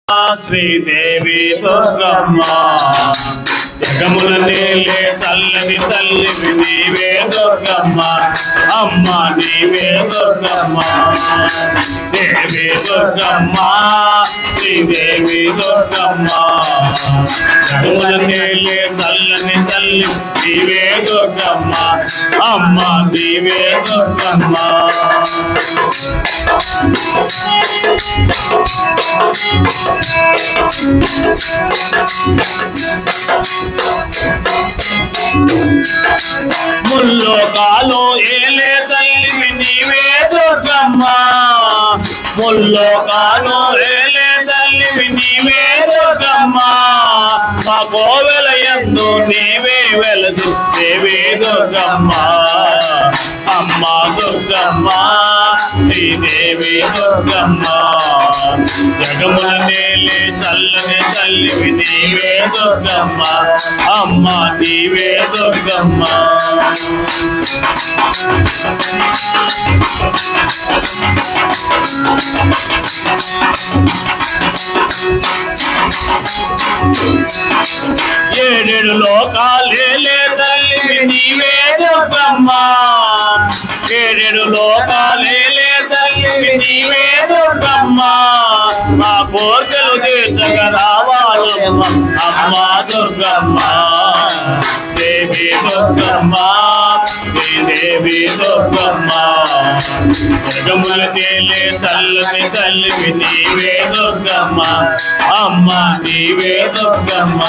శ్రీదేవి దుర్గమ్మ జగముల నేలే తల్లివి తల్లివి నీవే దుర్గమ్మ అమ్మ నీవే దుర్గమ్మ దేవి దుర్గమ్మ శ్రీదేవి దుర్గమ్మ జగముల నేలే తల్లిని తల్లి నీవే దుర్గమ్మ అమ్మ నీవే దుర్గమ్మ ముల్లోకాలు ఏలే తల్లివి నీవే దుర్గమ్మ ముల్లోకాలు ఏలే తల్లివి నీవే దుర్గమ్మ మా కోవెల యందు నీవే వెలదు దేవి దుర్గమ్మ అమ్మ దుర్గమ్మ శ్రీదేవి దుర్గమ్మ జగముల నేలే తల్లని తల్లివి నీవే దుర్గమ్మ అమ్మ నీవే దుర్గమ్మ ఏడేడు లోకాలేలే తల్లివి నీవే దుర్గమ్మ ఏడేడు లోకాలేలే తల్లివి నీవే దుర్గమ్మ మా కోర్కెలు తీర్చక రావాలమ్మ అమ్మ దుర్గమ్మ దేవి దుర్గమ్మ శ్రీదేవి దుర్గమ్మ జగముల తేలే తల్లిని తల్లివి నీవే దుర్గమ్మ అమ్మ నీవే దుర్గమ్మ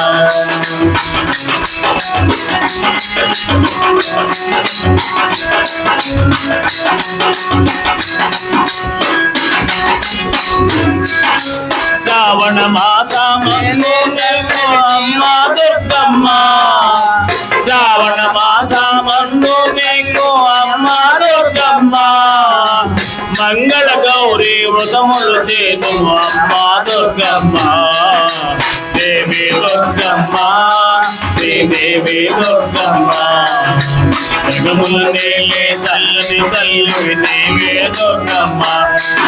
శ్రావణ మాసమందు అమ్మ దుర్గమ్మ శ్రావణ మాసమందు నీకు అమ్మ దుర్గమ్మ మంగళ గౌరీ వ్రతములు చేతు అమ్మ దుర్గమ్మ దేవి దుర్గమ్మ శ్రీదేవి దుర్గమ్మ జగముల నేలే తల్లిని తల్లివి నీవే దుర్గమ్మ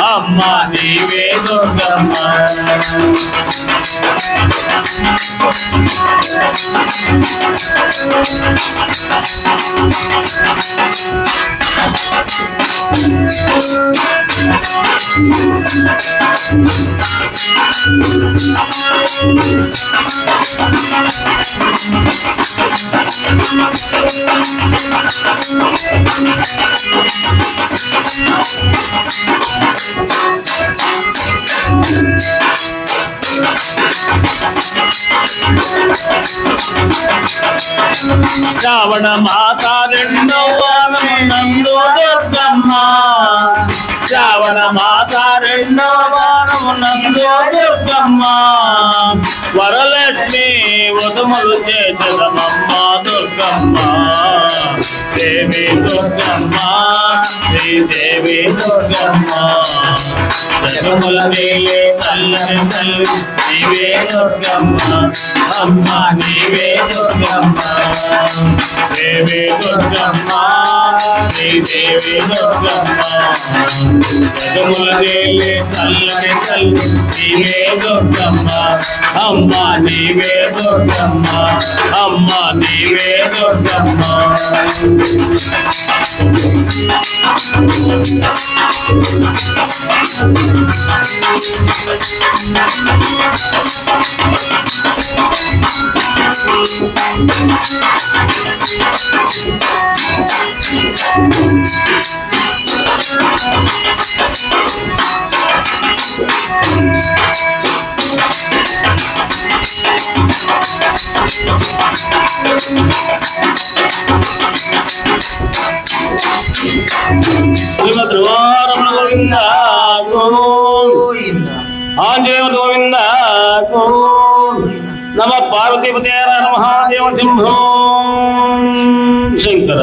అమ్మ నీవే దుర్గమ్మ శ్రావణ మాస రెండవ వారం నందు దుర్గమ్మ శ్రావణ మాస రెండవ వారం నందు దుర్గమ్మ వరలక్ష్మి వ్రతములు చేతమమ్మ దుర్గమ్మ దేవి దుర్గమ్మ శ్రీదేవి దుర్గమ్మ జగముల నేలే తల్లని తల్లి నీవే దుర్గమ్మ అమ్మ నీవే దుర్గమ్మ దేవి దుర్గమ్మ శ్రీదేవి దుర్గమ్మ జగముల నేలే తల్లని తల్లి నీవే దుర్గమ్మ అమ్మ నీవే దుర్గమ్మ అమ్మ నీవే దుర్గమ్మ శ్రీమద్ రమణ గోవింద గోవింద ఆంజనేయ గోవింద గోవింద నమ పార్వతీపతే హర మహాదేవ శంభో శంకర.